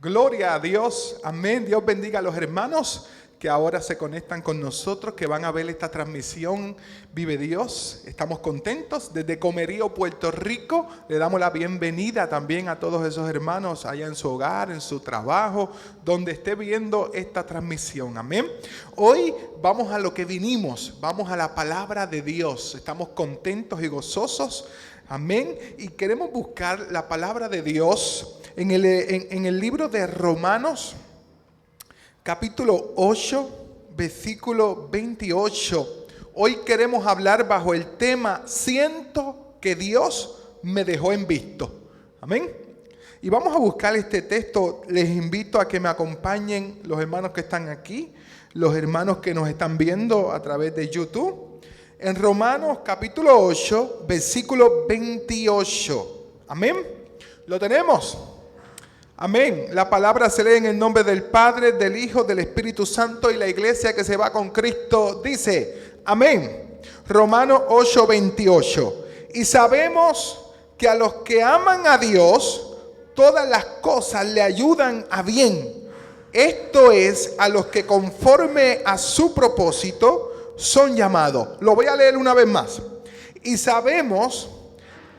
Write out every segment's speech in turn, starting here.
Gloria a Dios, amén. Dios bendiga a los hermanos que ahora se conectan con nosotros, que van a ver esta transmisión Vive Dios. Estamos contentos. Desde Comerío, Puerto Rico, le damos la bienvenida también a todos esos hermanos allá en su hogar, en su trabajo, donde esté viendo esta transmisión, amén. Hoy vamos a lo que vinimos, vamos a la palabra de Dios. Estamos contentos y gozosos, amén. Y queremos buscar la palabra de Dios en el libro de Romanos, capítulo 8, versículo 28. Hoy queremos hablar bajo el tema Siento que Dios me dejó en visto. Amén. Y vamos a buscar este texto. Les invito a que me acompañen los hermanos que están aquí, los hermanos que nos están viendo a través de YouTube. En Romanos capítulo 8, versículo 28. Amén. ¿Lo tenemos? Amén. La palabra se lee en el nombre del Padre, del Hijo, del Espíritu Santo, y la iglesia que se va con Cristo dice, amén. Romanos 8, 28. Y sabemos que a los que aman a Dios, todas las cosas le ayudan a bien. Esto es, a los que conforme a su propósito son llamados. Lo voy a leer una vez más. Y sabemos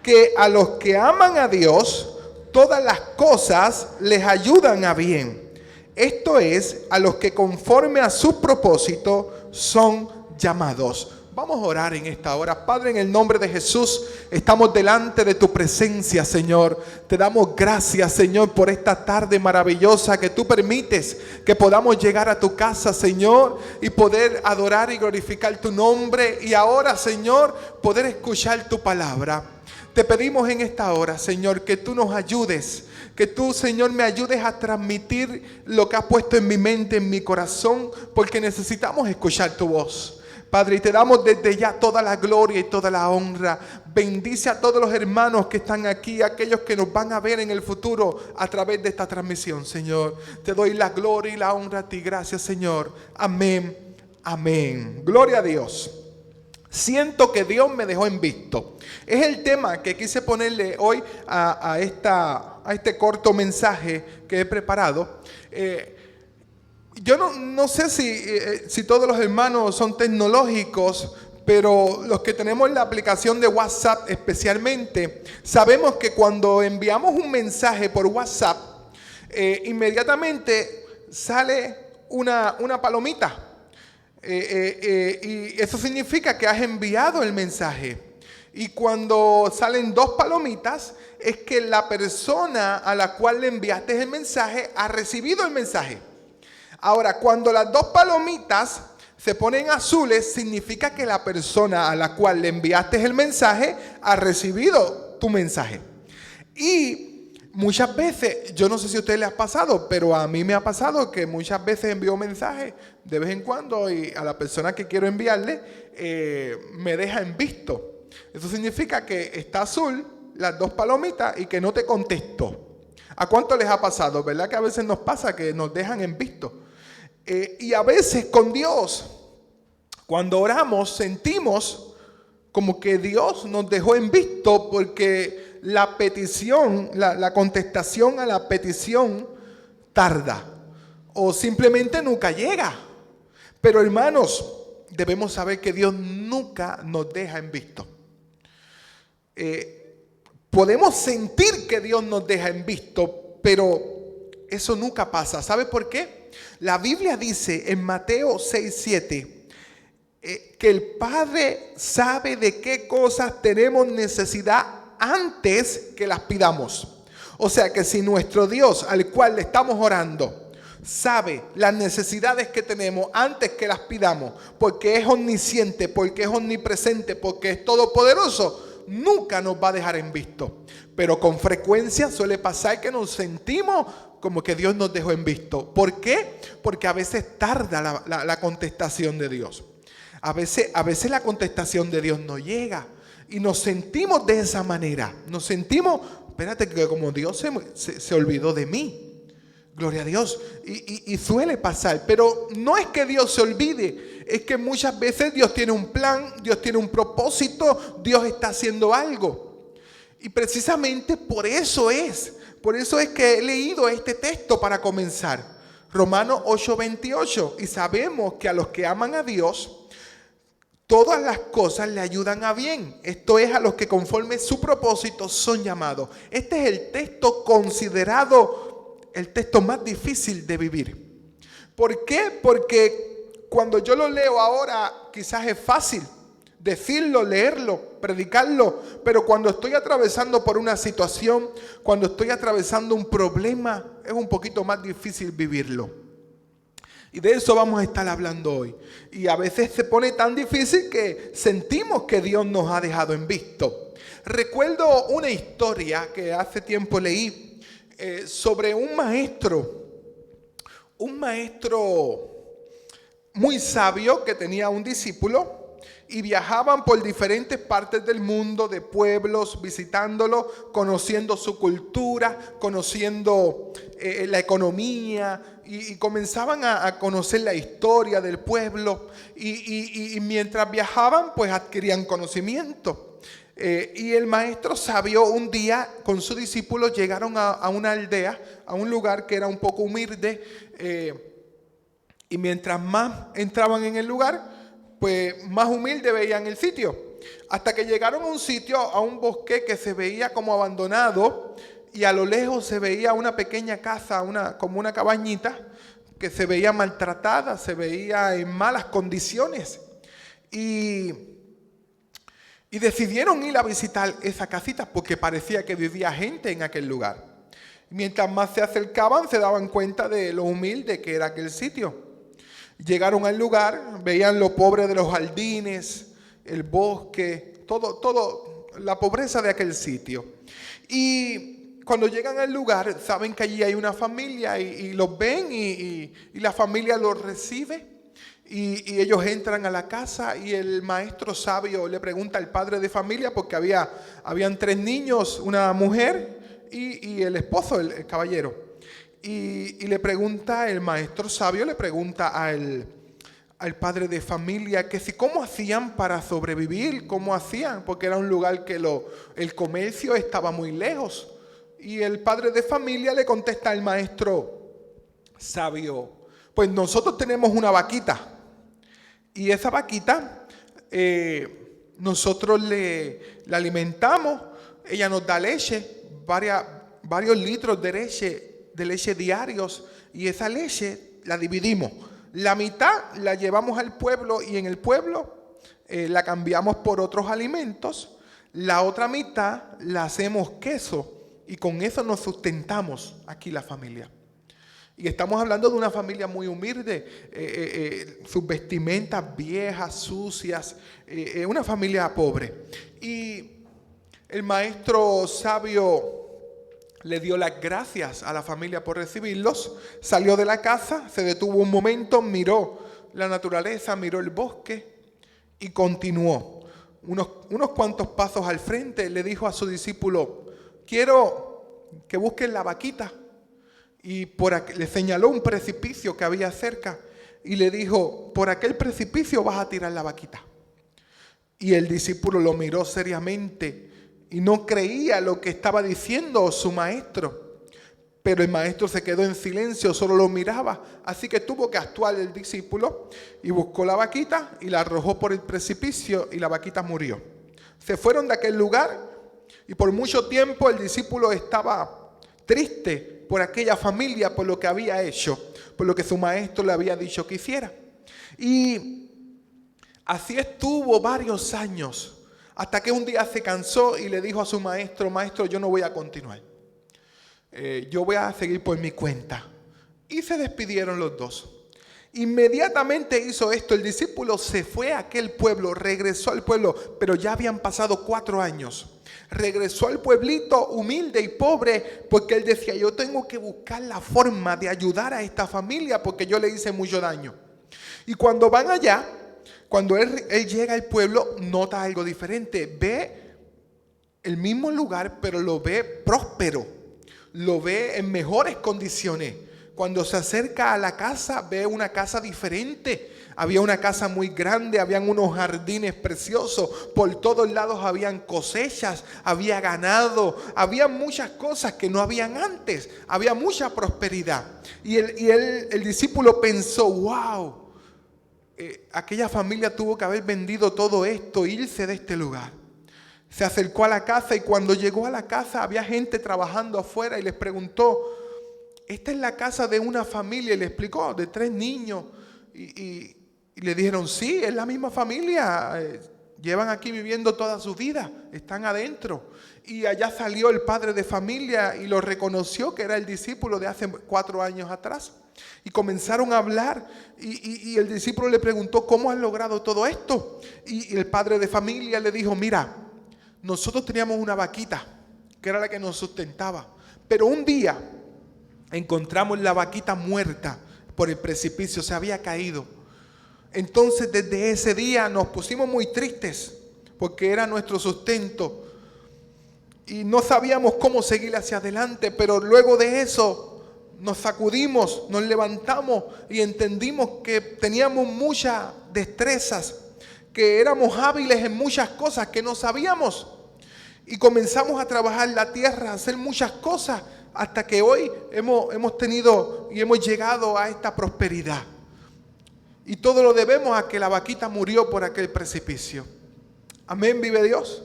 que a los que aman a Dios, todas las cosas les ayudan a bien. Esto es, a los que conforme a su propósito son llamados. Vamos a orar en esta hora. Padre, en el nombre de Jesús, estamos delante de tu presencia, Señor. Te damos gracias, Señor, por esta tarde maravillosa que tú permites que podamos llegar a tu casa, Señor, y poder adorar y glorificar tu nombre. Y ahora, Señor, poder escuchar tu palabra. Te pedimos en esta hora, Señor, que tú nos ayudes, que tú, Señor, me ayudes a transmitir lo que has puesto en mi mente, en mi corazón, porque necesitamos escuchar tu voz. Padre, y te damos desde ya toda la gloria y toda la honra. Bendice a todos los hermanos que están aquí, aquellos que nos van a ver en el futuro a través de esta transmisión, Señor. Te doy la gloria y la honra a ti. Gracias, Señor. Amén. Amén. Gloria a Dios. Siento que Dios me dejó en visto. Es el tema que quise ponerle hoy a este corto mensaje que he preparado. Yo no sé si todos los hermanos son tecnológicos, pero los que tenemos la aplicación de WhatsApp especialmente, sabemos que cuando enviamos un mensaje por WhatsApp, inmediatamente sale una palomita. Y eso significa que has enviado el mensaje. Y cuando salen dos palomitas, es que la persona a la cual le enviaste el mensaje ha recibido el mensaje. Ahora, cuando las dos palomitas se ponen azules, significa que la persona a la cual le enviaste el mensaje ha recibido tu mensaje. Y muchas veces, yo no sé si a ustedes les ha pasado, pero a mí me ha pasado que muchas veces envío mensajes de vez en cuando y a la persona que quiero enviarle me deja en visto. Eso significa que está azul las dos palomitas y que no te contestó. ¿A cuánto les ha pasado? ¿Verdad que a veces nos pasa que nos dejan en visto? Y a veces con Dios, cuando oramos, sentimos como que Dios nos dejó en visto porque la petición, la contestación a la petición tarda o simplemente nunca llega. Pero hermanos, debemos saber que Dios nunca nos deja en visto. Podemos sentir que Dios nos deja en visto, pero eso nunca pasa. ¿Sabe por qué? La Biblia dice en Mateo 6:7 que el Padre sabe de qué cosas tenemos necesidad antes que las pidamos. O sea que si nuestro Dios, al cual le estamos orando, sabe las necesidades que tenemos antes que las pidamos, porque es omnisciente, porque es omnipresente, porque es todopoderoso, nunca nos va a dejar en visto. Pero con frecuencia suele pasar que nos sentimos como que Dios nos dejó en visto. ¿Por qué? Porque a veces tarda la contestación de Dios. A veces la contestación de Dios no llega. Y nos sentimos de esa manera. Nos sentimos, espérate, que como Dios se olvidó de mí. Gloria a Dios. Y suele pasar. Pero no es que Dios se olvide. Es que muchas veces Dios tiene un plan, Dios tiene un propósito, Dios está haciendo algo. Y precisamente por eso es Por eso es que he leído este texto para comenzar. Romanos 8:28. Y sabemos que a los que aman a Dios, todas las cosas le ayudan a bien. Esto es, a los que conforme su propósito son llamados. Este es el texto considerado el texto más difícil de vivir. ¿Por qué? Porque cuando yo lo leo ahora quizás es fácil decirlo, leerlo, predicarlo, pero cuando estoy atravesando por una situación, cuando estoy atravesando un problema, es un poquito más difícil vivirlo. Y de eso vamos a estar hablando hoy. Y a veces se pone tan difícil que sentimos que Dios nos ha dejado en visto. Recuerdo una historia que hace tiempo leí sobre un maestro muy sabio que tenía un discípulo. Y viajaban por diferentes partes del mundo, de pueblos, visitándolo, conociendo su cultura, conociendo la economía, y comenzaban a conocer la historia del pueblo. Y mientras viajaban, pues adquirían conocimiento. Y el maestro sabio, un día con su discípulo llegaron a una aldea, a un lugar que era un poco humilde. Y mientras más entraban en el lugar, pues más humilde veían el sitio, hasta que llegaron a un sitio, a un bosque que se veía como abandonado, y a lo lejos se veía una pequeña casa, como una cabañita, que se veía maltratada, se veía en malas condiciones, y decidieron ir a visitar esa casita porque parecía que vivía gente en aquel lugar. Mientras más se acercaban, se daban cuenta de lo humilde que era aquel sitio. Llegaron al lugar, veían lo pobre de los jardines, el bosque, todo, la pobreza de aquel sitio. Y cuando llegan al lugar, saben que allí hay una familia y los ven y la familia los recibe. Y ellos entran a la casa y el maestro sabio le pregunta al padre de familia, porque habían 3 niños, una mujer y el esposo, el caballero. Y le pregunta, el maestro sabio le pregunta al padre de familia que si cómo hacían para sobrevivir, cómo hacían, porque era un lugar que el comercio estaba muy lejos. Y el padre de familia le contesta al maestro sabio, pues nosotros tenemos una vaquita, y esa vaquita nosotros la alimentamos, ella nos da leche, varios litros de leche diarios, y esa leche la dividimos. La mitad la llevamos al pueblo y en el pueblo la cambiamos por otros alimentos. La otra mitad la hacemos queso y con eso nos sustentamos aquí la familia. Y estamos hablando de una familia muy humilde, sus vestimentas viejas, sucias, una familia pobre. Y el maestro sabio le dio las gracias a la familia por recibirlos, salió de la casa, se detuvo un momento, miró la naturaleza, miró el bosque y continuó. Unos cuantos pasos al frente le dijo a su discípulo, quiero que busquen la vaquita. Y le señaló un precipicio que había cerca y le dijo, por aquel precipicio vas a tirar la vaquita. Y el discípulo lo miró seriamente y no creía lo que estaba diciendo su maestro. Pero el maestro se quedó en silencio, solo lo miraba. Así que tuvo que actuar el discípulo y buscó la vaquita y la arrojó por el precipicio y la vaquita murió. Se fueron de aquel lugar y por mucho tiempo el discípulo estaba triste por aquella familia, por lo que había hecho, por lo que su maestro le había dicho que hiciera. Y así estuvo varios años. Hasta que un día se cansó y le dijo a su maestro, maestro, yo no voy a continuar. Yo voy a seguir por mi cuenta. Y se despidieron los dos. Inmediatamente hizo esto, el discípulo se fue a aquel pueblo, regresó al pueblo, pero ya habían pasado 4 años. Regresó al pueblito humilde y pobre, porque él decía, yo tengo que buscar la forma de ayudar a esta familia, porque yo le hice mucho daño. Y cuando van allá, cuando él llega al pueblo, nota algo diferente. Ve el mismo lugar, pero lo ve próspero. Lo ve en mejores condiciones. Cuando se acerca a la casa, ve una casa diferente. Había una casa muy grande, habían unos jardines preciosos, por todos lados habían cosechas, había ganado, había muchas cosas que no habían antes, había mucha prosperidad. Y el discípulo pensó, wow, aquella familia tuvo que haber vendido todo esto, irse de este lugar. Se acercó a la casa y cuando llegó a la casa había gente trabajando afuera y les preguntó, esta es la casa de una familia, y le explicó, de 3 niños. Y le dijeron, sí, es la misma familia, llevan aquí viviendo toda su vida, están adentro. Y allá salió el padre de familia y lo reconoció que era el discípulo de hace 4 años atrás. Y comenzaron a hablar y el discípulo le preguntó, ¿cómo has logrado todo esto? Y el padre de familia le dijo, mira, nosotros teníamos una vaquita que era la que nos sustentaba, pero un día encontramos la vaquita muerta por el precipicio, se había caído. Entonces desde ese día nos pusimos muy tristes porque era nuestro sustento y no sabíamos cómo seguir hacia adelante, pero luego de eso nos sacudimos, nos levantamos y entendimos que teníamos muchas destrezas, que éramos hábiles en muchas cosas que no sabíamos y comenzamos a trabajar la tierra, a hacer muchas cosas hasta que hoy hemos tenido y hemos llegado a esta prosperidad. Y todo lo debemos a que la vaquita murió por aquel precipicio. Amén, vive Dios.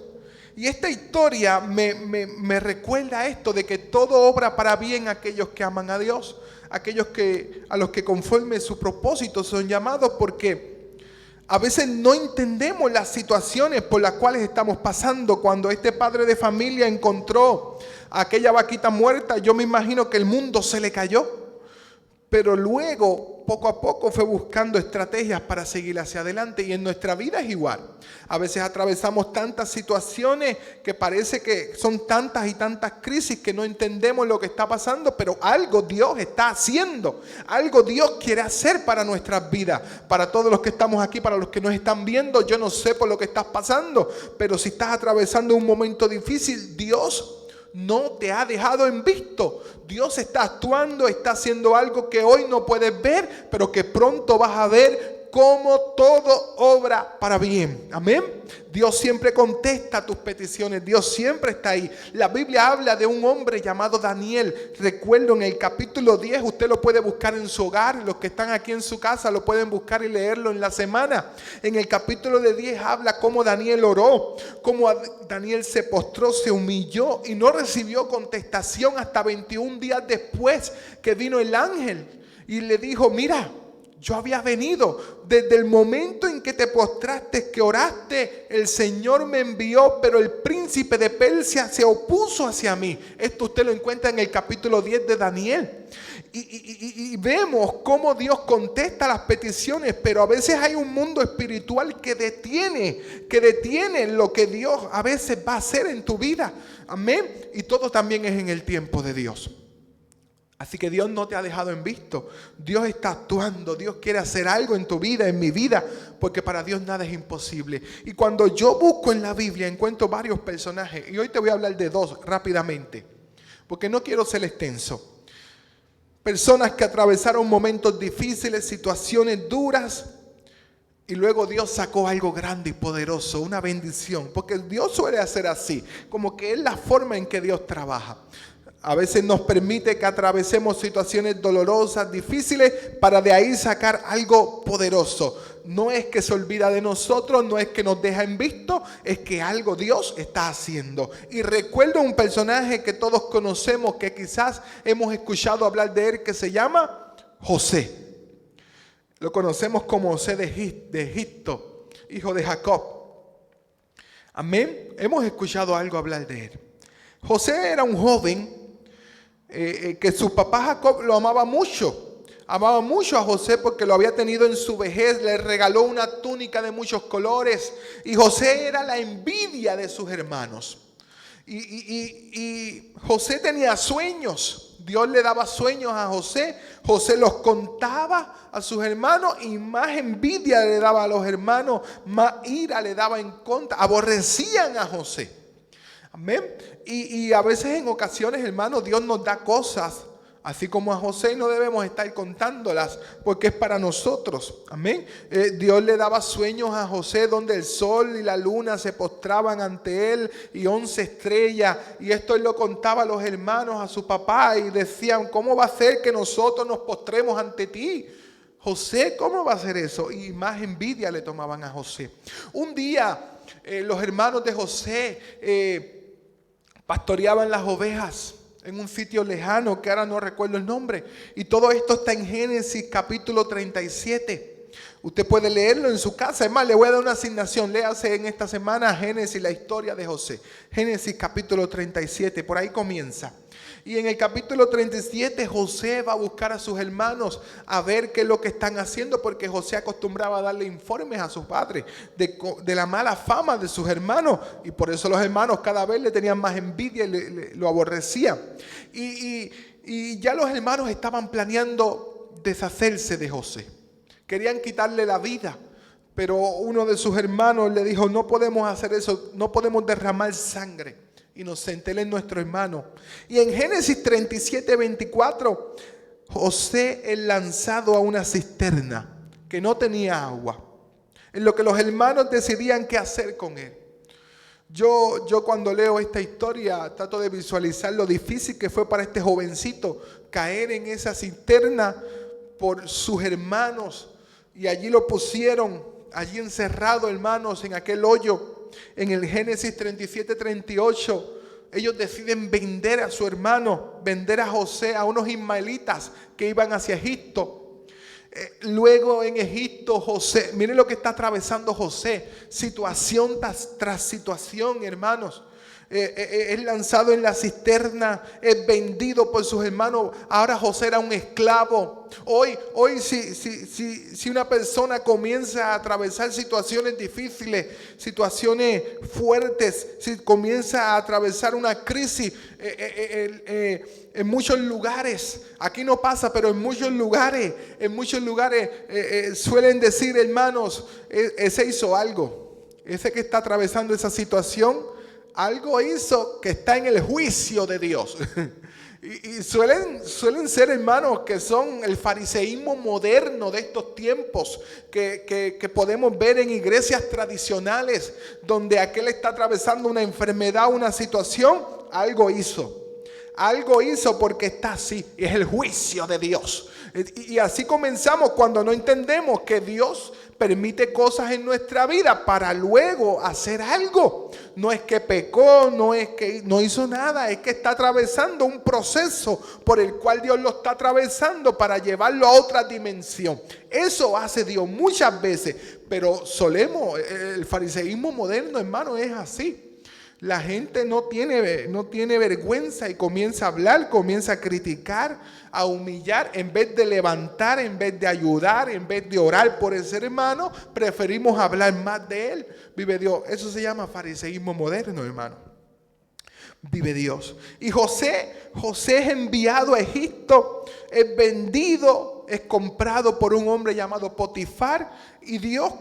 Y esta historia me recuerda esto de que todo obra para bien a aquellos que aman a Dios, a los que conforme su propósito son llamados, porque a veces no entendemos las situaciones por las cuales estamos pasando. Cuando este padre de familia encontró a aquella vaquita muerta, yo me imagino que el mundo se le cayó. Pero luego, poco a poco, fue buscando estrategias para seguir hacia adelante. Y en nuestra vida es igual. A veces atravesamos tantas situaciones que parece que son tantas y tantas crisis que no entendemos lo que está pasando. Pero algo Dios está haciendo. Algo Dios quiere hacer para nuestras vidas. Para todos los que estamos aquí, para los que nos están viendo, yo no sé por lo que estás pasando. Pero si estás atravesando un momento difícil, Dios no te ha dejado en visto. Dios está actuando, está haciendo algo que hoy no puedes ver, pero que pronto vas a ver cómo todo obra para bien. Amén. Dios siempre contesta tus peticiones. Dios siempre está ahí. La Biblia habla de un hombre llamado Daniel. Recuerdo en el capítulo 10, usted lo puede buscar en su hogar. Los que están aquí en su casa lo pueden buscar y leerlo en la semana. En el capítulo de 10 habla cómo Daniel oró, cómo Daniel se postró, se humilló y no recibió contestación hasta 21 días después que vino el ángel y le dijo, mira, yo había venido desde el momento en que te postraste, que oraste, el Señor me envió, pero el príncipe de Persia se opuso hacia mí. Esto usted lo encuentra en el capítulo 10 de Daniel. Y vemos cómo Dios contesta las peticiones, pero a veces hay un mundo espiritual que detiene lo que Dios a veces va a hacer en tu vida. Amén. Y todo también es en el tiempo de Dios. Así que Dios no te ha dejado en visto. Dios está actuando. Dios quiere hacer algo en tu vida, en mi vida, porque para Dios nada es imposible. Y cuando yo busco en la Biblia, encuentro varios personajes. Y hoy te voy a hablar de 2 rápidamente, porque no quiero ser extenso. Personas que atravesaron momentos difíciles, situaciones duras, y luego Dios sacó algo grande y poderoso, una bendición. Porque Dios suele hacer así, como que es la forma en que Dios trabaja. A veces nos permite que atravesemos situaciones dolorosas, difíciles, para de ahí sacar algo poderoso. No es que se olvida de nosotros, no es que nos deja en visto, es que algo Dios está haciendo. Y recuerdo un personaje que todos conocemos, que quizás hemos escuchado hablar de él, que se llama José. Lo conocemos como José de Egipto, hijo de Jacob. Amén. Hemos escuchado algo hablar de él. José era un joven que su papá Jacob lo amaba mucho. Amaba mucho a José porque lo había tenido en su vejez. Le regaló una túnica de muchos colores. Y José era la envidia de sus hermanos. Y José tenía sueños. Dios le daba sueños a José. José los contaba a sus hermanos y más envidia le daba a los hermanos, más ira le daba en contra. Aborrecían a José. Amén. Y a veces en ocasiones, hermanos, Dios nos da cosas Así como a José no debemos estar contándolas porque es para nosotros. Amén. Dios le daba sueños a José donde el sol y la luna se postraban ante él y 11 estrellas. Y esto él lo contaba a los hermanos, a su papá, y decían: ¿cómo va a ser que nosotros nos postremos ante ti? José, ¿cómo va a ser eso? Y más envidia le tomaban a José. Un día los hermanos de José pastoreaban las ovejas en un sitio lejano que ahora no recuerdo el nombre. Y todo esto está en Génesis capítulo 37. Usted puede leerlo en su casa. Es más, le voy a dar una asignación. Léase en esta semana Génesis, la historia de José. Génesis capítulo 37, por ahí comienza. Y en el capítulo 37 José va a buscar a sus hermanos a ver qué es lo que están haciendo, porque José acostumbraba a darle informes a sus padres de la mala fama de sus hermanos, y por eso los hermanos cada vez le tenían más envidia y lo aborrecían. Y ya los hermanos estaban planeando deshacerse de José. Querían quitarle la vida, pero uno de sus hermanos le dijo: no podemos hacer eso, no podemos derramar sangre inocente, él es nuestro hermano. Y en Génesis 37, 24, José es lanzado a una cisterna que no tenía agua, en lo que los hermanos decidían qué hacer con él. Yo cuando leo esta historia trato de visualizar lo difícil que fue para este jovencito caer en esa cisterna por sus hermanos, y allí lo pusieron, allí encerrado, hermanos, en aquel hoyo. En el Génesis 37, 38, ellos deciden vender a su hermano, vender a José a unos ismaelitas que iban hacia Egipto. Luego en Egipto José, miren lo que está atravesando José, situación tras situación, hermanos. Es lanzado en la cisterna, es vendido por sus hermanos. Ahora José era un esclavo. Hoy si una persona comienza a atravesar situaciones difíciles, situaciones fuertes, si comienza a atravesar una crisis en muchos lugares, aquí no pasa, pero en muchos lugares suelen decir, hermanos, ese hizo algo, ese que está atravesando esa situación, algo hizo que está en el juicio de Dios. Y suelen ser, hermanos, que son el fariseísmo moderno de estos tiempos que podemos ver en iglesias tradicionales, donde aquel está atravesando una enfermedad, una situación, algo hizo porque está así, y es el juicio de Dios. Y así comenzamos cuando no entendemos que Dios permite cosas en nuestra vida para luego hacer algo. No es que pecó, no es que no hizo nada, es que está atravesando un proceso por el cual Dios lo está atravesando para llevarlo a otra dimensión. Eso hace Dios muchas veces, pero el fariseísmo moderno, hermano, es así. La gente no tiene vergüenza y comienza a hablar, comienza a criticar, a humillar. En vez de levantar, en vez de ayudar, en vez de orar por ese hermano, preferimos hablar más de él. Vive Dios. Eso se llama fariseísmo moderno, hermano. Vive Dios. Y José es enviado a Egipto, es vendido, es comprado por un hombre llamado Potifar, y Dios,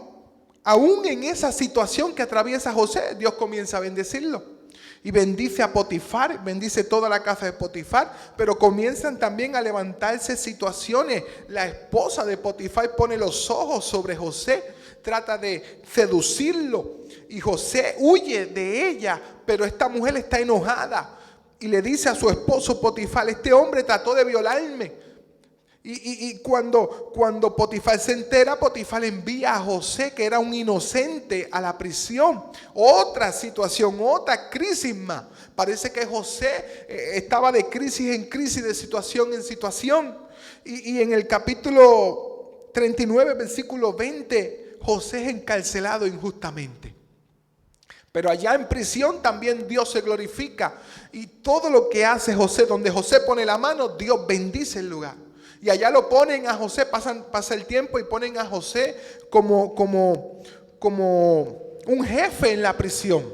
aún en esa situación que atraviesa José, Dios comienza a bendecirlo. Y bendice a Potifar, bendice toda la casa de Potifar, pero comienzan también a levantarse situaciones. La esposa de Potifar pone los ojos sobre José, trata de seducirlo, y José huye de ella, pero esta mujer está enojada y le dice a su esposo Potifar: este hombre trató de violarme. Y cuando Potifar se entera, Potifar envía a José, que era un inocente, a la prisión. Otra situación, otra crisis más. Parece que José estaba de crisis en crisis, de situación en situación. Y en el capítulo 39, versículo 20, José es encarcelado injustamente. Pero allá en prisión también Dios se glorifica. Y todo lo que hace José, donde José pone la mano, Dios bendice el lugar. Y allá lo ponen a José, pasa el tiempo y ponen a José como un jefe en la prisión.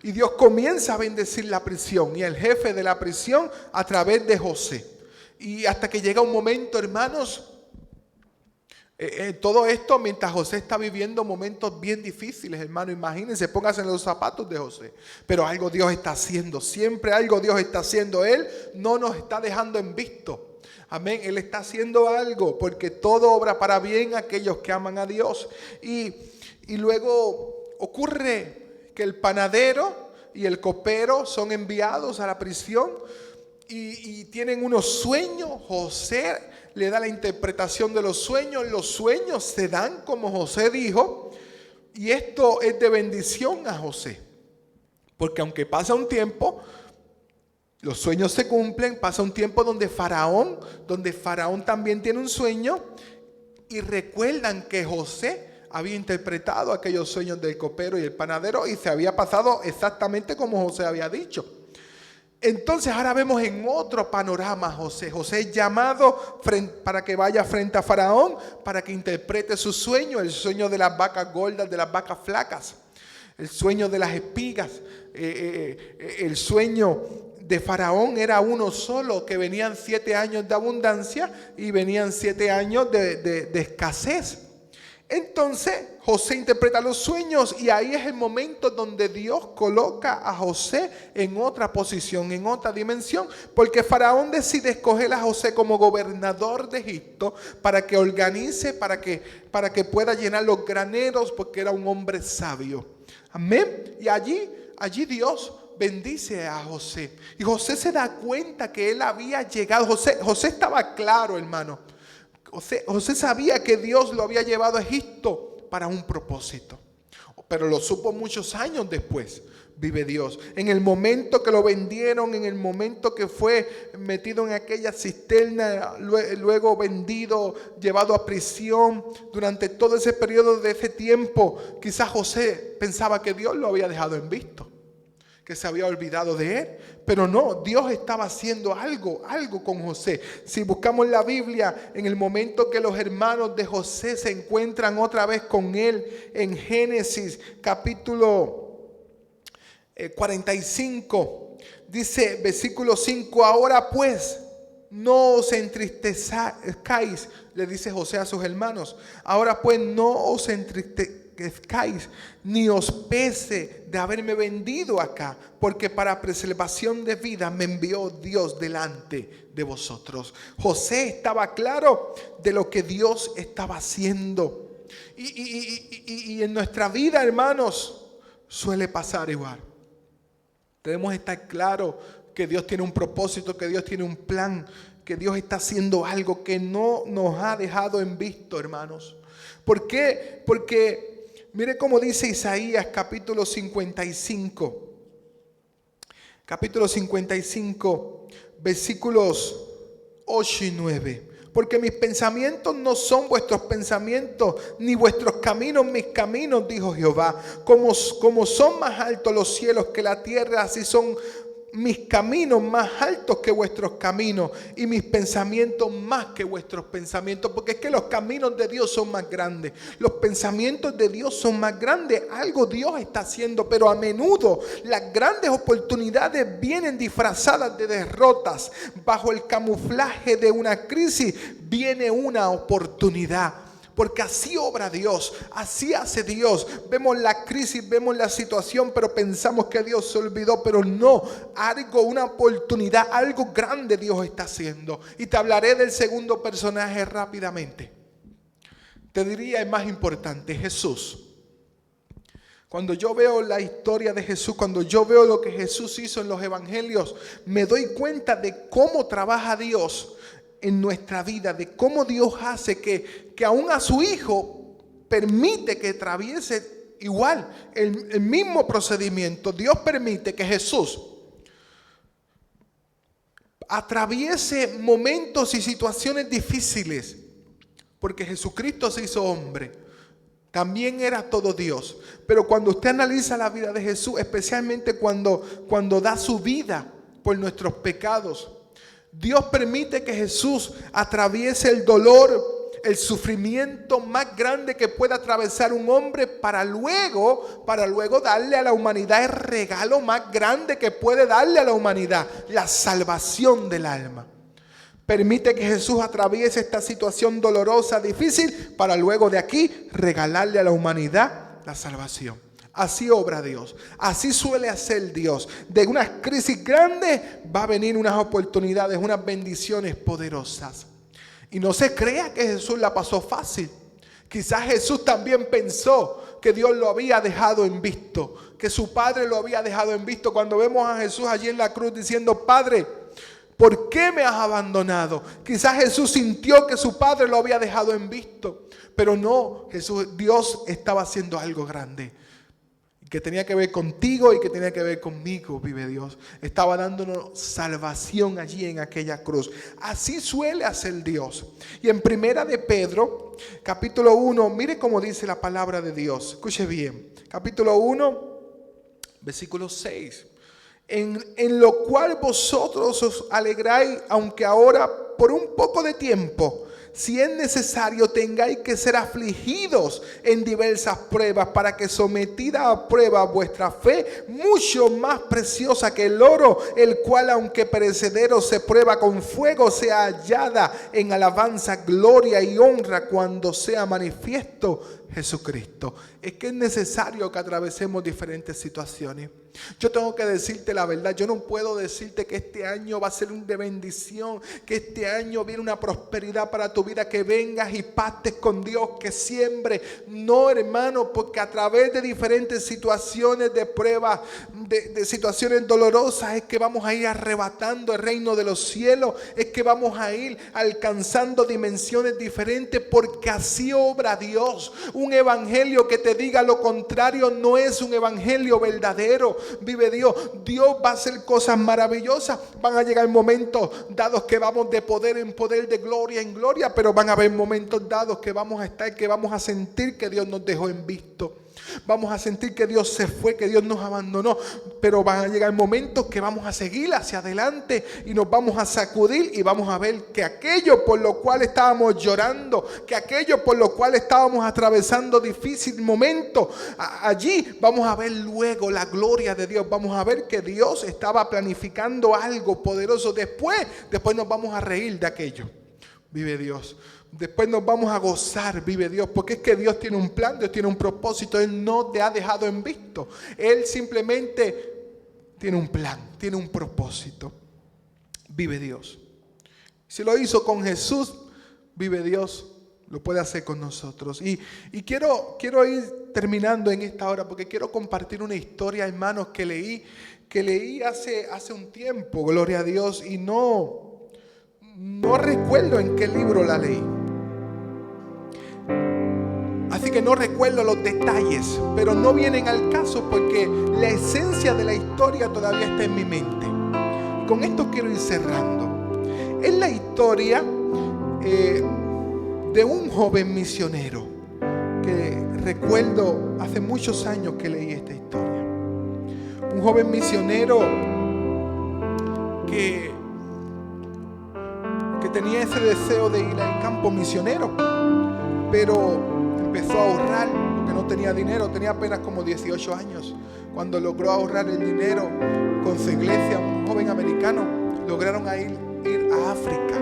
Y Dios comienza a bendecir la prisión y el jefe de la prisión a través de José. Y hasta que llega un momento, hermanos, Todo esto mientras José está viviendo momentos bien difíciles, hermano. Imagínense, pónganse en los zapatos de José. Pero algo Dios está haciendo, siempre algo Dios está haciendo. Él no nos está dejando en visto. Amén, Él está haciendo algo porque todo obra para bien a aquellos que aman a Dios. Y luego ocurre que el panadero y el copero son enviados a la prisión y tienen unos sueños. José le da la interpretación de los sueños se dan como José dijo, y esto es de bendición a José, porque aunque pasa un tiempo, los sueños se cumplen, pasa un tiempo donde Faraón también tiene un sueño, y recuerdan que José había interpretado aquellos sueños del copero y el panadero, y se había pasado exactamente como José había dicho. Entonces ahora vemos en otro panorama a José. José es llamado para que vaya frente a Faraón, para que interprete su sueño, el sueño de las vacas gordas, de las vacas flacas, el sueño de las espigas. El sueño de Faraón era uno solo, que venían 7 años de abundancia y venían 7 años de escasez. Entonces José interpreta los sueños y ahí es el momento donde Dios coloca a José en otra posición, en otra dimensión, porque Faraón decide escoger a José como gobernador de Egipto para que organice, para que pueda llenar los graneros, porque era un hombre sabio. Amén. Y allí Dios bendice a José. Y José se da cuenta que él había llegado. José estaba claro, hermano. José sabía que Dios lo había llevado a Egipto para un propósito, pero lo supo muchos años después. Vive Dios. En el momento que lo vendieron, en el momento que fue metido en aquella cisterna, luego vendido, llevado a prisión, durante todo ese periodo de ese tiempo, quizás José pensaba que Dios lo había dejado en visto, que se había olvidado de él, pero no, Dios estaba haciendo algo con José. Si buscamos la Biblia, en el momento que los hermanos de José se encuentran otra vez con él en Génesis capítulo 45, dice versículo 5, ahora pues no os entristezcáis, le dice José a sus hermanos, ahora pues no os entristezcáis ni os pese de haberme vendido acá, porque para preservación de vida me envió Dios delante de vosotros. José estaba claro de lo que Dios estaba haciendo. Y en nuestra vida, hermanos, suele pasar igual. Debemos estar claros que Dios tiene un propósito, que Dios tiene un plan, que Dios está haciendo algo que no nos ha dejado en visto, hermanos. ¿Por qué? Porque mire cómo dice Isaías capítulo 55. Capítulo 55, versículos 8 y 9. Porque mis pensamientos no son vuestros pensamientos, ni vuestros caminos mis caminos, dijo Jehová. Como son más altos los cielos que la tierra, así son mis caminos más altos que vuestros caminos y mis pensamientos más que vuestros pensamientos, porque es que los caminos de Dios son más grandes, los pensamientos de Dios son más grandes. Algo Dios está haciendo, pero a menudo las grandes oportunidades vienen disfrazadas de derrotas. Bajo el camuflaje de una crisis viene una oportunidad. Porque así obra Dios, así hace Dios. Vemos la crisis, vemos la situación, pero pensamos que Dios se olvidó. Pero no, una oportunidad, algo grande Dios está haciendo. Y te hablaré del segundo personaje rápidamente. Te diría el más importante, Jesús. Cuando yo veo la historia de Jesús, cuando yo veo lo que Jesús hizo en los evangelios, me doy cuenta de cómo trabaja Dios en nuestra vida, de cómo Dios hace que aún a su Hijo permite que atraviese igual el mismo procedimiento. Dios permite que Jesús atraviese momentos y situaciones difíciles, porque Jesucristo se hizo hombre. También era todo Dios. Pero cuando usted analiza la vida de Jesús, especialmente cuando da su vida por nuestros pecados, Dios permite que Jesús atraviese el dolor, el sufrimiento más grande que pueda atravesar un hombre para luego darle a la humanidad el regalo más grande que puede darle a la humanidad, la salvación del alma. Permite que Jesús atraviese esta situación dolorosa, difícil, para luego de aquí regalarle a la humanidad la salvación. Así obra Dios, así suele hacer Dios. De unas crisis grandes va a venir unas oportunidades, unas bendiciones poderosas. Y no se crea que Jesús la pasó fácil. Quizás Jesús también pensó que Dios lo había dejado en visto, que su Padre lo había dejado en visto. Cuando vemos a Jesús allí en la cruz diciendo: Padre, ¿por qué me has abandonado? Quizás Jesús sintió que su Padre lo había dejado en visto. Pero no, Dios estaba haciendo algo grande, que tenía que ver contigo y que tenía que ver conmigo, vive Dios. Estaba dándonos salvación allí en aquella cruz. Así suele hacer Dios. Y en Primera de Pedro, capítulo 1, mire cómo dice la palabra de Dios. Escuche bien. Capítulo 1, versículo 6. En lo cual vosotros os alegráis, aunque ahora por un poco de tiempo, si es necesario, tengáis que ser afligidos en diversas pruebas, para que sometida a prueba vuestra fe, mucho más preciosa que el oro, el cual aunque perecedero se prueba con fuego, sea hallada en alabanza, gloria y honra cuando sea manifiesto Jesucristo. Es que es necesario que atravesemos diferentes situaciones. Yo tengo que decirte la verdad. Yo no puedo decirte que este año va a ser un de bendición, que este año viene una prosperidad para tu vida, que vengas y pactes con Dios, que siembre. No, hermano, porque a través de diferentes situaciones de pruebas, de situaciones dolorosas, es que vamos a ir arrebatando el reino de los cielos, es que vamos a ir alcanzando dimensiones diferentes, porque así obra Dios. Un evangelio que te diga lo contrario no es un evangelio verdadero. Vive Dios. Dios va a hacer cosas maravillosas. Van a llegar momentos dados que vamos de poder en poder, de gloria en gloria, pero van a haber momentos dados que vamos a estar, que vamos a sentir que Dios nos dejó en visto. Vamos a sentir que Dios se fue, que Dios nos abandonó. Pero van a llegar momentos que vamos a seguir hacia adelante y nos vamos a sacudir y vamos a ver que aquello por lo cual estábamos llorando, que aquello por lo cual estábamos atravesando difícil momento, allí vamos a ver luego la gloria de Dios. Vamos a ver que Dios estaba planificando algo poderoso. Después nos vamos a reír de aquello. Vive Dios. Después nos vamos a gozar, vive Dios, porque es que Dios tiene un plan, Dios tiene un propósito. Él no te ha dejado en visto. Él simplemente tiene un plan, tiene un propósito. Vive Dios. Si lo hizo con Jesús, vive Dios, lo puede hacer con nosotros. Y quiero ir terminando en esta hora, porque quiero compartir una historia, hermanos, que leí hace un tiempo, gloria a Dios, y no recuerdo en qué libro la leí. Así que no recuerdo los detalles, pero no vienen al caso porque la esencia de la historia todavía está en mi mente. Y con esto quiero ir cerrando. Es la historia de un joven misionero que recuerdo hace muchos años que leí esta historia. Un joven misionero que tenía ese deseo de ir al campo misionero, pero empezó a ahorrar porque no tenía dinero. Tenía apenas como 18 años cuando logró ahorrar el dinero con su iglesia. Un joven americano lograron ir a África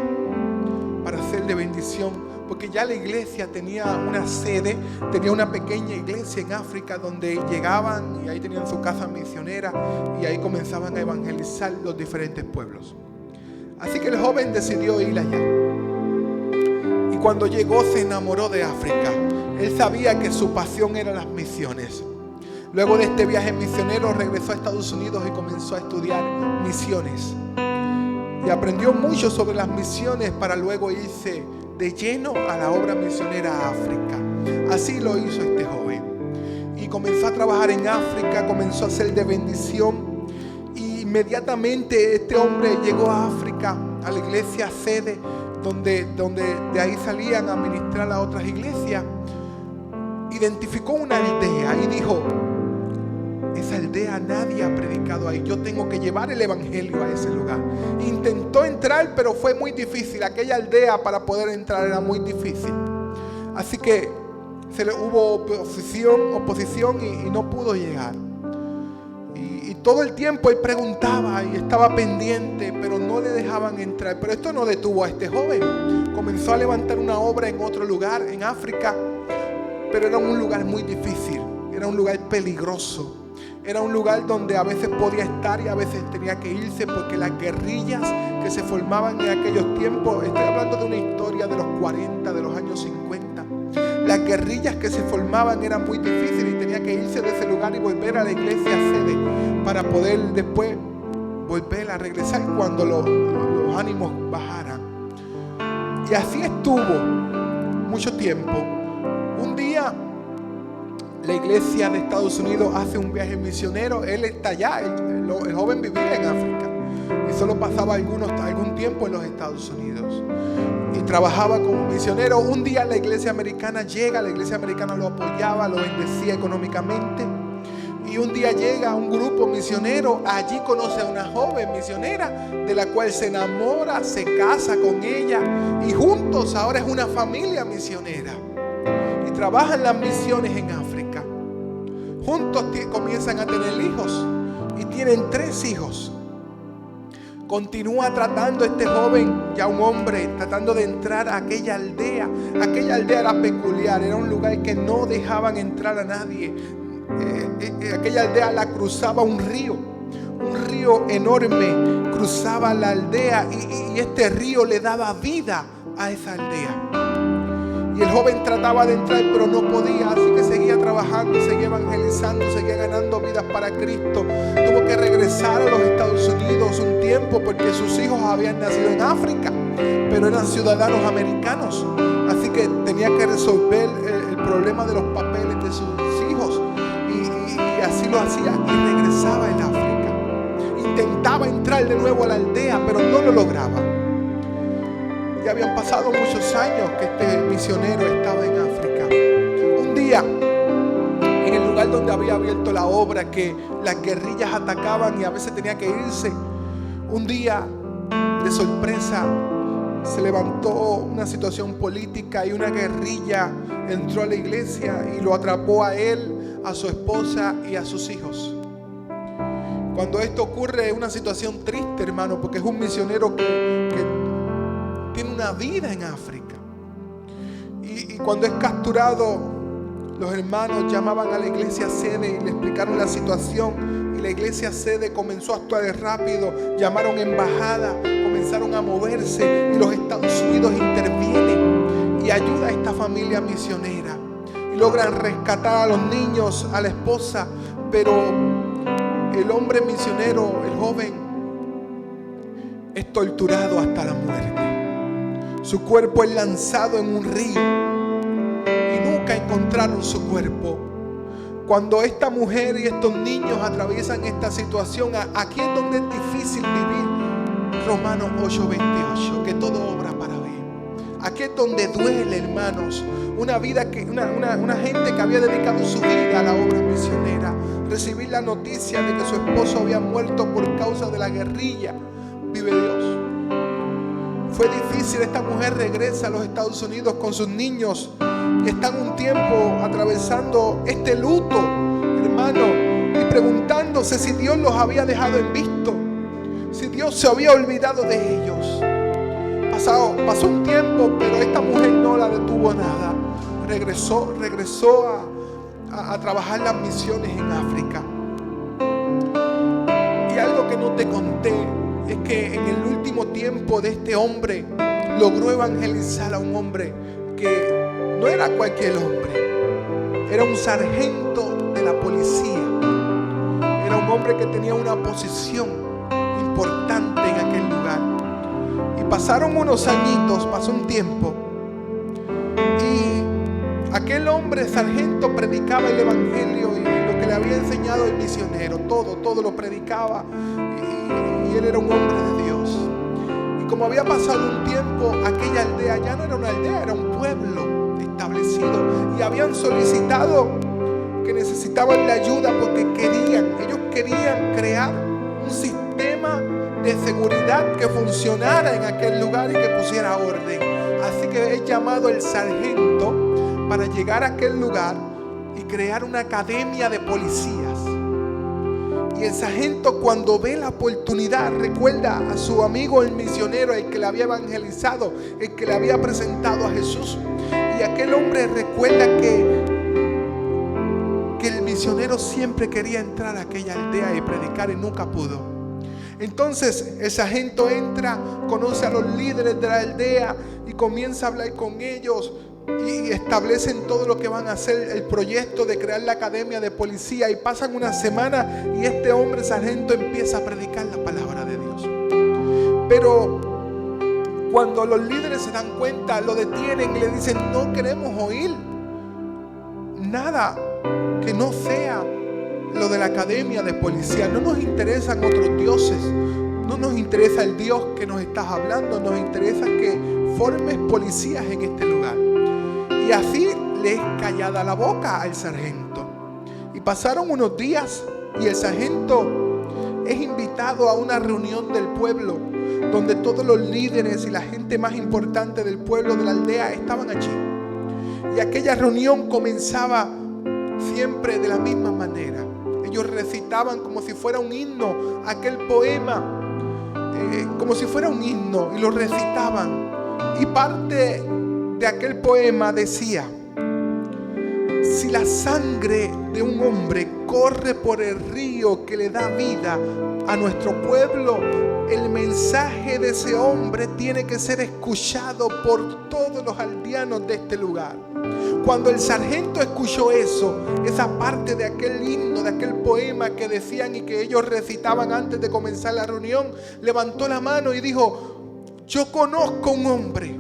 para hacer de bendición, porque ya la iglesia tenía una sede, tenía una pequeña iglesia en África donde llegaban y ahí tenían su casa misionera y ahí comenzaban a evangelizar los diferentes pueblos. Así que el joven decidió ir allá. Y cuando llegó se enamoró de África. Él sabía que su pasión eran las misiones. Luego de este viaje misionero regresó a Estados Unidos y comenzó a estudiar misiones. Y aprendió mucho sobre las misiones para luego irse de lleno a la obra misionera a África. Así lo hizo este joven. Y comenzó a trabajar en África, comenzó a ser de bendición. Inmediatamente este hombre llegó a África, a la iglesia sede, donde de ahí salían a ministrar a otras iglesias. Identificó una aldea y dijo: esa aldea nadie ha predicado ahí, yo tengo que llevar el evangelio a ese lugar. Intentó entrar, pero fue muy difícil. Aquella aldea, para poder entrar, era muy difícil. Así que hubo oposición y no pudo llegar. todo el tiempo él preguntaba y estaba pendiente, pero no le dejaban entrar. Pero esto no detuvo a este joven. Comenzó a levantar una obra en otro lugar, en África, pero era un lugar muy difícil, era un lugar peligroso. Era un lugar donde a veces podía estar y a veces tenía que irse, porque las guerrillas que se formaban en aquellos tiempos, estoy hablando de una historia de los 40, de los años 50. Las guerrillas que se formaban eran muy difíciles y tenía que irse de ese lugar y volver a la iglesia sede para poder después volver a regresar cuando los ánimos bajaran. Y así estuvo mucho tiempo. Un día la iglesia de Estados Unidos hace un viaje misionero. Él está allá, el joven vivía en África y solo pasaba algún tiempo en los Estados Unidos y trabajaba como misionero. Un día la iglesia americana llega, la iglesia americana lo apoyaba, lo bendecía económicamente. Y un día llega un grupo misionero, allí conoce a una joven misionera de la cual se enamora, se casa con ella y juntos ahora es una familia misionera y trabajan las misiones en África. Juntos comienzan a tener hijos y tienen 3 hijos. Continúa tratando este joven, ya un hombre, tratando de entrar a aquella aldea. Aquella aldea era peculiar, era un lugar que no dejaban entrar a nadie. Aquella aldea la cruzaba un río enorme, cruzaba la aldea y este río le daba vida a esa aldea. Y el joven trataba de entrar, pero no podía, así que seguía trabajando, seguía evangelizando, seguía ganando vidas para Cristo. Tuvo que regresar a los Estados Unidos un tiempo porque sus hijos habían nacido en África, pero eran ciudadanos americanos. Así que tenía que resolver el problema de los papeles de sus hijos. Y así lo hacía y regresaba en África. Intentaba entrar de nuevo a la aldea, pero no lo lograba. Ya habían pasado muchos años que este misionero estaba en África. Un día, en el lugar donde había abierto la obra, que las guerrillas atacaban y a veces tenía que irse, un día, de sorpresa, se levantó una situación política y una guerrilla entró a la iglesia y lo atrapó a él, a su esposa y a sus hijos. Cuando esto ocurre es una situación triste, hermano, porque es un misionero que tiene una vida en África. Y cuando es capturado, los hermanos llamaban a la iglesia sede y le explicaron la situación. Y la iglesia sede comenzó a actuar rápido. Llamaron embajada, comenzaron a moverse. Y los Estados Unidos intervienen y ayuda a esta familia misionera. Y logran rescatar a los niños, a la esposa. Pero el hombre misionero, el joven, es torturado hasta la muerte. Su cuerpo es lanzado en un río y nunca encontraron su cuerpo. Cuando esta mujer y estos niños atraviesan esta situación, aquí es donde es difícil vivir. Romanos 8:28, que todo obra para bien. Aquí es donde duele, hermanos. Una vida una gente que había dedicado su vida a la obra misionera, recibir la noticia de que su esposo había muerto por causa de la guerrilla. Vive Dios. Fue difícil. Esta mujer regresa a los Estados Unidos con sus niños y están un tiempo atravesando este luto, hermano, y preguntándose si Dios los había dejado en visto, si Dios se había olvidado de ellos. Pasó un tiempo, pero esta mujer no la detuvo nada. Regresó a trabajar las misiones en África. Y algo que no te conté es que en el último tiempo de este hombre logró evangelizar a un hombre que no era cualquier hombre, era un sargento de la policía, era un hombre que tenía una posición importante en aquel lugar. Y pasaron unos añitos, pasó un tiempo, y aquel hombre sargento predicaba el evangelio y lo que le había enseñado el misionero, todo lo predicaba. Y él era un hombre de Dios. Y como había pasado un tiempo, aquella aldea ya no era una aldea, era un pueblo establecido. Y habían solicitado que necesitaban la ayuda porque ellos querían crear un sistema de seguridad que funcionara en aquel lugar y que pusiera orden. Así que es llamado el sargento para llegar a aquel lugar y crear una academia de policías. Y el sargento, cuando ve la oportunidad, recuerda a su amigo el misionero, el que le había evangelizado, el que le había presentado a Jesús. Y aquel hombre recuerda que el misionero siempre quería entrar a aquella aldea y predicar y nunca pudo. Entonces el sargento entra, conoce a los líderes de la aldea y comienza a hablar con ellos. Y establecen todo lo que van a hacer, el proyecto de crear la academia de policía. Y pasan una semana y este hombre sargento empieza a predicar la palabra de Dios. Pero cuando los líderes se dan cuenta, lo detienen y le dicen: no queremos oír nada que no sea lo de la academia de policía. No nos interesan otros dioses, no nos interesa el Dios que nos estás hablando, nos interesa que formes policías en este lugar. Y así le es callada la boca al sargento. Y pasaron unos días y el sargento es invitado a una reunión del pueblo, donde todos los líderes y la gente más importante del pueblo, de la aldea, estaban allí. Y aquella reunión comenzaba siempre de la misma manera. Ellos recitaban como si fuera un himno aquel poema, como si fuera un himno, y lo recitaban. Y parte de aquel poema decía: si la sangre de un hombre corre por el río que le da vida a nuestro pueblo, el mensaje de ese hombre tiene que ser escuchado por todos los aldeanos de este lugar. Cuando el sargento escuchó eso, esa parte de aquel himno, de aquel poema que decían y que ellos recitaban antes de comenzar la reunión, levantó la mano y dijo: yo conozco un hombre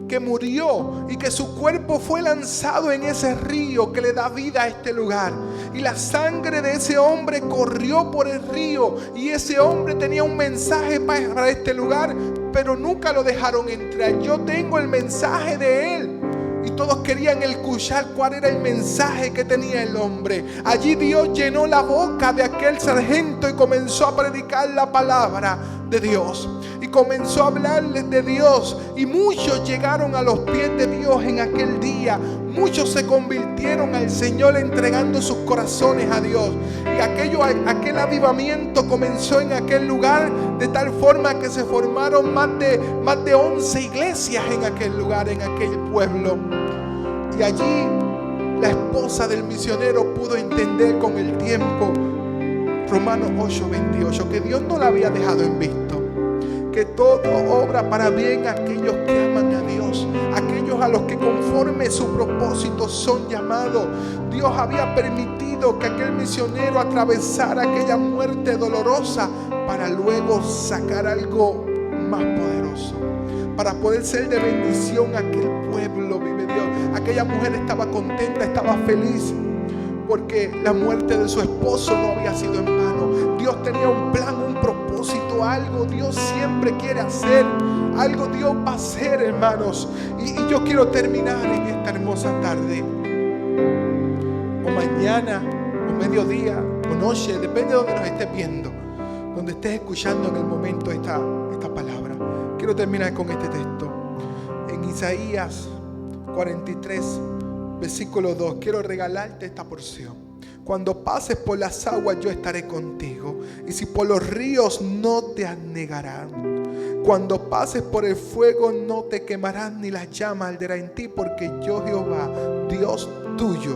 que murió y que su cuerpo fue lanzado en ese río que le da vida a este lugar. Y la sangre de ese hombre corrió por el río, y ese hombre tenía un mensaje para este lugar, pero nunca lo dejaron entrar. Yo tengo el mensaje de él. Y todos querían escuchar cuál era el mensaje que tenía el hombre. Allí Dios llenó la boca de aquel sargento y comenzó a predicar la palabra de Dios. Y comenzó a hablarles de Dios. Y muchos llegaron a los pies de Dios en aquel día. Muchos se convirtieron al Señor entregando sus corazones a Dios. Y aquel avivamiento comenzó en aquel lugar, de tal forma que se formaron más de 11 iglesias en aquel lugar, en aquel pueblo. Y allí la esposa del misionero pudo entender con el tiempo, Romanos 8:28, que Dios no la había dejado en visto, que todo obra para bien a aquellos que aman a Dios, aquellos a los que conforme su propósito son llamados. Dios había permitido que aquel misionero atravesara aquella muerte dolorosa para luego sacar algo más poderoso, para poder ser de bendición a aquel pueblo. Vive Dios. Aquella mujer estaba contenta, estaba feliz, porque la muerte de su esposo no había sido en vano. Dios tenía un plan, un propósito, algo Dios siempre quiere hacer, algo Dios va a hacer, hermanos. Y yo quiero terminar en esta hermosa tarde, o mañana, o mediodía, o noche, depende de donde nos estés viendo, donde estés escuchando en el momento esta palabra. Quiero terminar con este texto. En Isaías 43, versículo 2, quiero regalarte esta porción. Cuando pases por las aguas, yo estaré contigo, y si por los ríos, no te anegarán. Cuando pases por el fuego, no te quemarán, ni las llamas arderán en ti, porque yo, Jehová, Dios tuyo,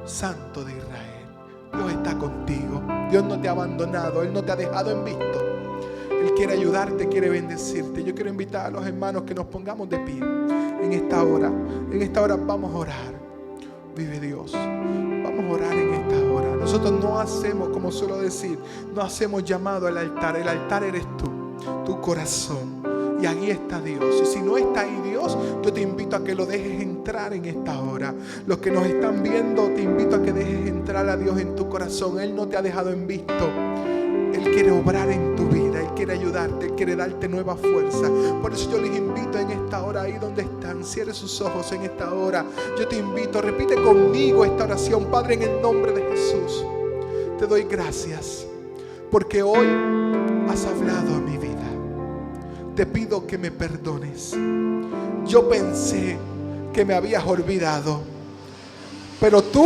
Santo de Israel, Dios está contigo. Dios no te ha abandonado, Él no te ha dejado en visto. Él quiere ayudarte, quiere bendecirte. Yo quiero invitar a los hermanos que nos pongamos de pie en esta hora. En esta hora vamos a orar. Vive Dios. Vamos a orar en esta hora. Nosotros no hacemos, como suelo decir, no hacemos llamado al altar. El altar eres tú, tu corazón. Y ahí está Dios. Y si no está ahí Dios, yo te invito a que lo dejes entrar en esta hora. Los que nos están viendo, te invito a que dejes entrar a Dios en tu corazón. Él no te ha dejado en visto. Él quiere obrar en tu vida, Él quiere ayudarte, Él quiere darte nueva fuerza. Por eso yo les invito en esta hora, ahí donde están, cierre sus ojos en esta hora. Yo te invito, repite conmigo esta oración. Padre, en el nombre de Jesús, te doy gracias, porque hoy has hablado a mi vida. Te pido que me perdones. Yo pensé que me habías olvidado, pero tú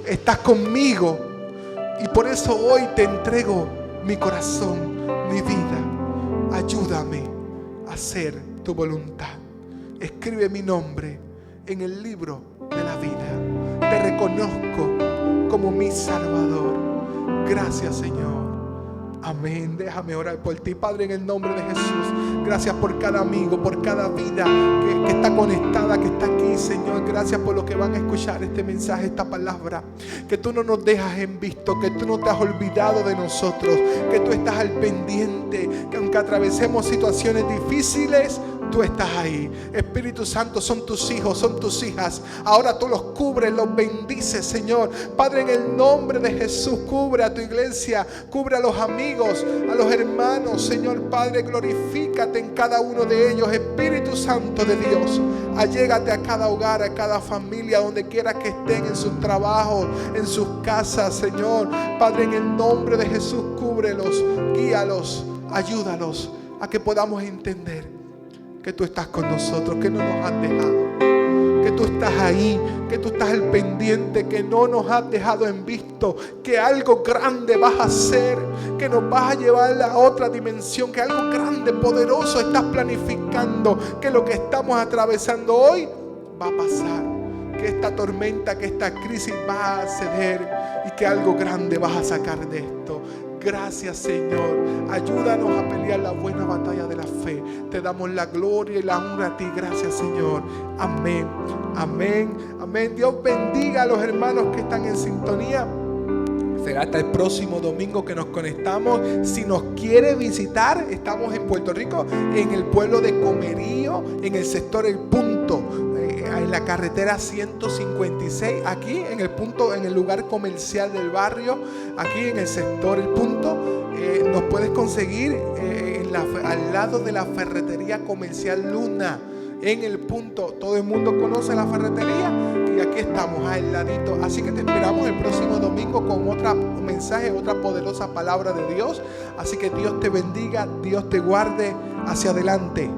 estás conmigo Y por eso hoy te entrego mi corazón, mi vida. Ayúdame a hacer tu voluntad. Escribe mi nombre en el libro de la vida. Te reconozco como mi Salvador. Gracias, Señor. Amén. Déjame orar por ti, Padre, en el nombre de Jesús. Gracias por cada amigo, por cada vida que está conectada, que está aquí, Señor. Gracias por lo que van a escuchar este mensaje, esta palabra. Que tú no nos dejas en visto, que tú no te has olvidado de nosotros, que tú estás al pendiente, que aunque atravesemos situaciones difíciles, tú estás ahí. Espíritu Santo, son tus hijos, son tus hijas. Ahora tú los cubres, los bendices, Señor. Padre, en el nombre de Jesús, cubre a tu iglesia, cubre a los amigos, a los hermanos, Señor Padre, glorifícate en cada uno de ellos. Espíritu Santo de Dios, allégate a cada hogar, a cada familia, donde quiera que estén, en sus trabajos, en sus casas, Señor. Padre, en el nombre de Jesús, cúbrelos, guíalos, ayúdalos a que podamos entender que tú estás con nosotros, que no nos has dejado, que tú estás ahí, que tú estás al pendiente, que no nos has dejado en visto, que algo grande vas a hacer, que nos vas a llevar a otra dimensión, que algo grande, poderoso estás planificando, que lo que estamos atravesando hoy va a pasar, que esta tormenta, que esta crisis va a ceder y que algo grande vas a sacar de esto. Gracias, Señor. Ayúdanos a pelear la buena batalla de la fe. Te damos la gloria y la honra a ti. Gracias, Señor. Amén. Amén. Amén. Dios bendiga a los hermanos que están en sintonía. Será hasta el próximo domingo que nos conectamos. Si nos quiere visitar, estamos en Puerto Rico, en el pueblo de Comerío, en el sector El Punto, en la carretera 156, aquí en el punto, en el lugar comercial del barrio, aquí en el sector El Punto. Nos puedes conseguir al lado de la ferretería comercial Luna, en El Punto. Todo el mundo conoce la ferretería y aquí estamos al ladito. Así que te esperamos el próximo domingo con otro mensaje, otra poderosa palabra de Dios. Así que Dios te bendiga, Dios te guarde. Hacia adelante.